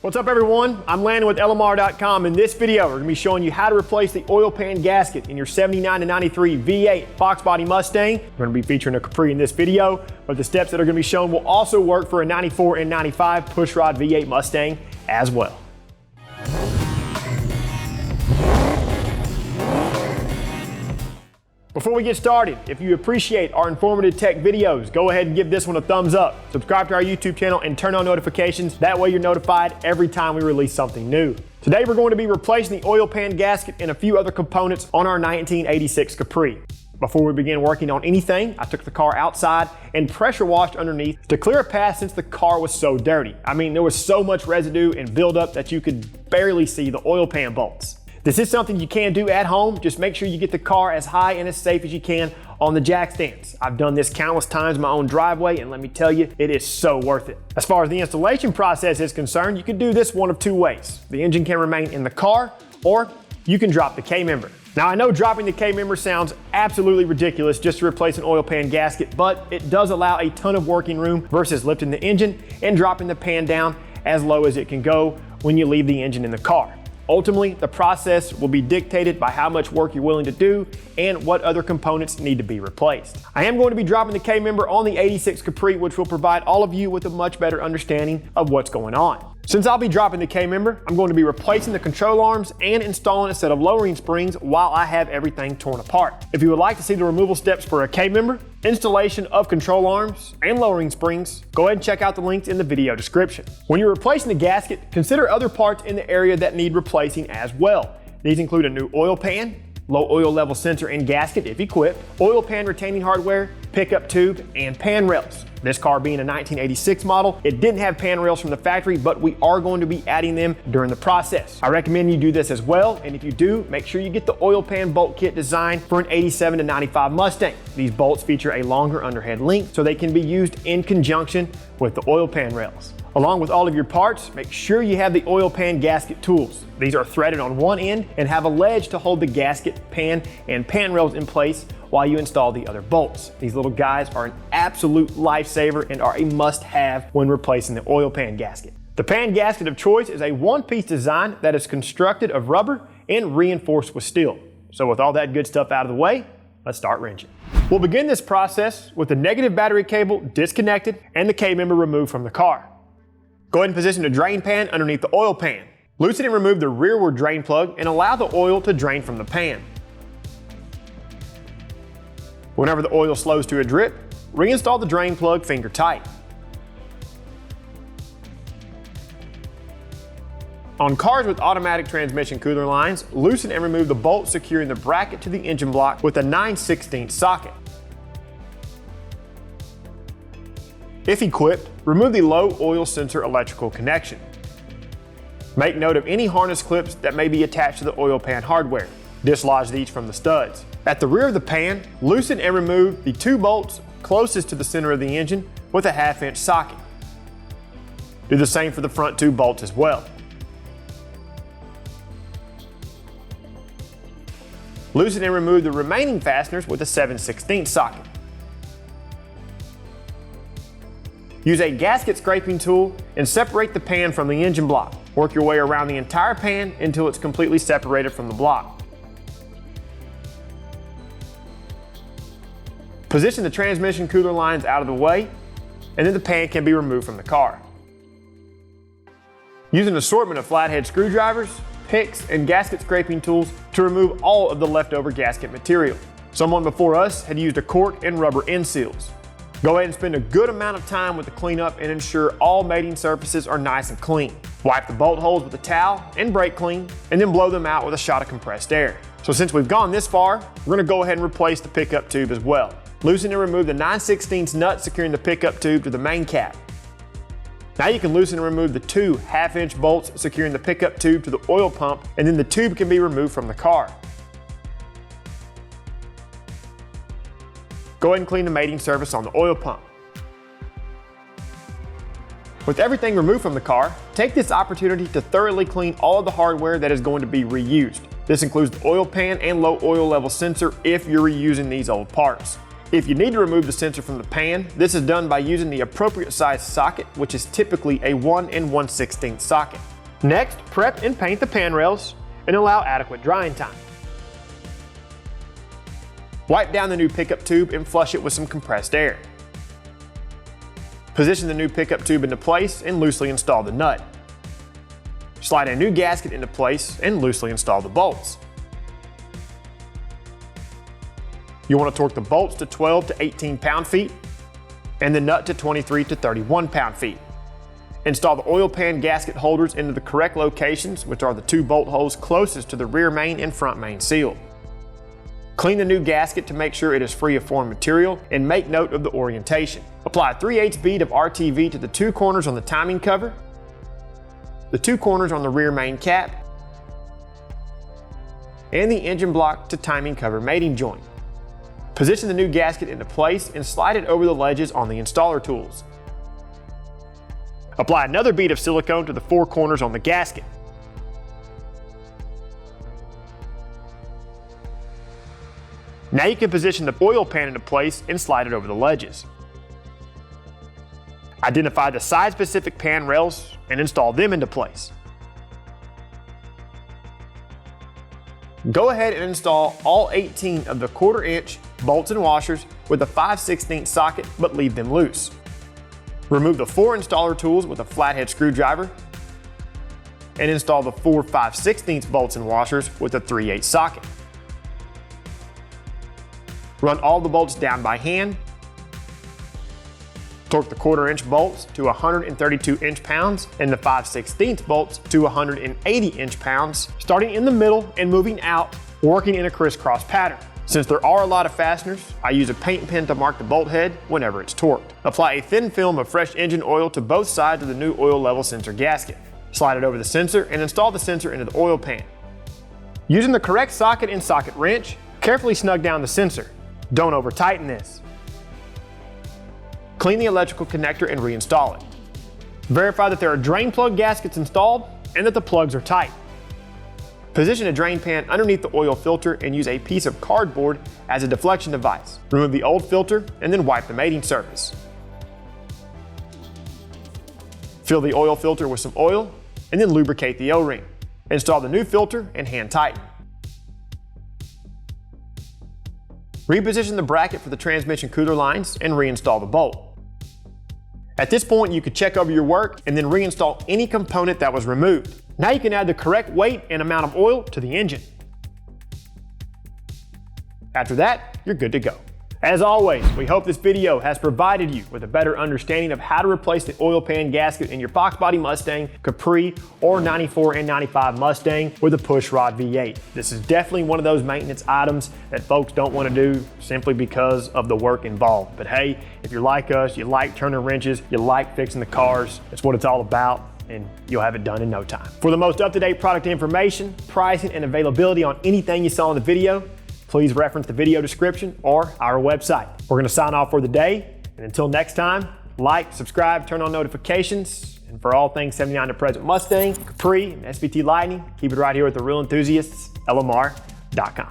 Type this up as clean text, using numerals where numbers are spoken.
What's up everyone? I'm Landan with LMR.com. In this video, we're going to be showing you how to replace the oil pan gasket in your 79 to 93 V8 Fox Body Mustang. We're going to be featuring a Capri in this video, but the steps that are going to be shown will also work for a 94 and 95 pushrod V8 Mustang as well. Before we get started, if you appreciate our informative tech videos, go ahead and give this one a thumbs up. Subscribe to our YouTube channel and turn on notifications. That way you're notified every time we release something new. Today we're going to be replacing the oil pan gasket and a few other components on our 1986 Capri. Before we begin working on anything, I took the car outside and pressure washed underneath to clear a path since the car was so dirty. I mean, there was so much residue and buildup that you could barely see the oil pan bolts. This is something you can do at home. Just make sure you get the car as high and as safe as you can on the jack stands. I've done this countless times in my own driveway, and let me tell you, it is so worth it. As far as the installation process is concerned, you can do this one of two ways. The engine can remain in the car, or you can drop the K-member. Now I know dropping the K-member sounds absolutely ridiculous just to replace an oil pan gasket, but it does allow a ton of working room versus lifting the engine and dropping the pan down as low as it can go when you leave the engine in the car. Ultimately, the process will be dictated by how much work you're willing to do and what other components need to be replaced. I am going to be dropping the K-member on the 86 Capri, which will provide all of you with a much better understanding of what's going on. Since I'll be dropping the K-member, I'm going to be replacing the control arms and installing a set of lowering springs while I have everything torn apart. If you would like to see the removal steps for a K-member, installation of control arms, and lowering springs, go ahead and check out the links in the video description. When you're replacing the gasket, consider other parts in the area that need replacing as well. These include a new oil pan, low oil level sensor and gasket if equipped, oil pan retaining hardware, pickup tube, and pan rails. This car being a 1986 model, it didn't have pan rails from the factory, but we are going to be adding them during the process. I recommend you do this as well, and if you do, make sure you get the oil pan bolt kit designed for an 87 to 95 Mustang. These bolts feature a longer underhead length, so they can be used in conjunction with the oil pan rails. Along with all of your parts, make sure you have the oil pan gasket tools. These are threaded on one end and have a ledge to hold the gasket, pan, and pan rails in place while you install the other bolts. These little guys are an absolute lifesaver and are a must-have when replacing the oil pan gasket. The pan gasket of choice is a one-piece design that is constructed of rubber and reinforced with steel. So with all that good stuff out of the way, let's start wrenching. We'll begin this process with the negative battery cable disconnected and the K-member removed from the car. Go ahead and position the drain pan underneath the oil pan. Loosen and remove the rearward drain plug and allow the oil to drain from the pan. Whenever the oil slows to a drip, reinstall the drain plug finger tight. On cars with automatic transmission cooler lines, loosen and remove the bolt securing the bracket to the engine block with a 9/16 socket. If equipped, remove the low oil sensor electrical connection. Make note of any harness clips that may be attached to the oil pan hardware. Dislodge these from the studs. At the rear of the pan, loosen and remove the two bolts closest to the center of the engine with a 1/2 inch socket. Do the same for the front two bolts as well. Loosen and remove the remaining fasteners with a 7/16 socket. Use a gasket scraping tool and separate the pan from the engine block. Work your way around the entire pan until it's completely separated from the block. Position the transmission cooler lines out of the way, and then the pan can be removed from the car. Use an assortment of flathead screwdrivers, picks, and gasket scraping tools to remove all of the leftover gasket material. Someone before us had used a cork and rubber end seals. Go ahead and spend a good amount of time with the cleanup and ensure all mating surfaces are nice and clean. Wipe the bolt holes with a towel and brake clean, and then blow them out with a shot of compressed air. So since we've gone this far, we're going to go ahead and replace the pickup tube as well. Loosen and remove the 9/16 nut securing the pickup tube to the main cap. Now you can loosen and remove the two 1/2 inch bolts securing the pickup tube to the oil pump, and then the tube can be removed from the car. Go ahead and clean the mating surface on the oil pump. With everything removed from the car, take this opportunity to thoroughly clean all of the hardware that is going to be reused. This includes the oil pan and low oil level sensor if you're reusing these old parts. If you need to remove the sensor from the pan, this is done by using the appropriate size socket, which is typically a 1 1/16 socket. Next, prep and paint the pan rails and allow adequate drying time. Wipe down the new pickup tube and flush it with some compressed air. Position the new pickup tube into place and loosely install the nut. Slide a new gasket into place and loosely install the bolts. You want to torque the bolts to 12 to 18 pound-feet and the nut to 23 to 31 pound-feet. Install the oil pan gasket holders into the correct locations, which are the 2 bolt holes closest to the rear main and front main seal. Clean the new gasket to make sure it is free of foreign material and make note of the orientation. Apply a 3/8 bead of RTV to the 2 corners on the timing cover, the 2 corners on the rear main cap, and the engine block to timing cover mating joint. Position the new gasket into place and slide it over the ledges on the installer tools. Apply another bead of silicone to the 4 corners on the gasket. Now you can position the oil pan into place and slide it over the ledges. Identify the size-specific pan rails and install them into place. Go ahead and install all 18 of the 1/4 inch bolts and washers with a 5/16 socket, but leave them loose. Remove the 4 installer tools with a flathead screwdriver and install the 4 5/16 bolts and washers with a 3/8 socket. Run all the bolts down by hand. Torque the 1/4 inch bolts to 132 inch-pounds and the 5/16 bolts to 180 inch-pounds, starting in the middle and moving out, working in a crisscross pattern. Since there are a lot of fasteners, I use a paint pen to mark the bolt head whenever it's torqued. Apply a thin film of fresh engine oil to both sides of the new oil level sensor gasket. Slide it over the sensor and install the sensor into the oil pan. Using the correct socket and socket wrench, carefully snug down the sensor. Don't over tighten this. Clean the electrical connector and reinstall it. Verify that there are drain plug gaskets installed and that the plugs are tight. Position a drain pan underneath the oil filter and use a piece of cardboard as a deflection device. Remove the old filter and then wipe the mating surface. Fill the oil filter with some oil and then lubricate the O-ring. Install the new filter and hand tighten. Reposition the bracket for the transmission cooler lines and reinstall the bolt. At this point, you could check over your work and then reinstall any component that was removed. Now you can add the correct weight and amount of oil to the engine. After that, you're good to go. As always, we hope this video has provided you with a better understanding of how to replace the oil pan gasket in your Fox Body Mustang, Capri, or 94 and 95 Mustang with a pushrod V8. This is definitely one of those maintenance items that folks don't want to do simply because of the work involved. But hey, if you're like us, you like turning wrenches, you like fixing the cars, it's what it's all about, and you'll have it done in no time. For the most up-to-date product information, pricing, and availability on anything you saw in the video, please reference the video description or our website. We're going to sign off for the day, and until next time, like, subscribe, turn on notifications, and for all things 79 to present Mustang, Capri, and SVT Lightning, keep it right here with the real enthusiasts, LMR.com.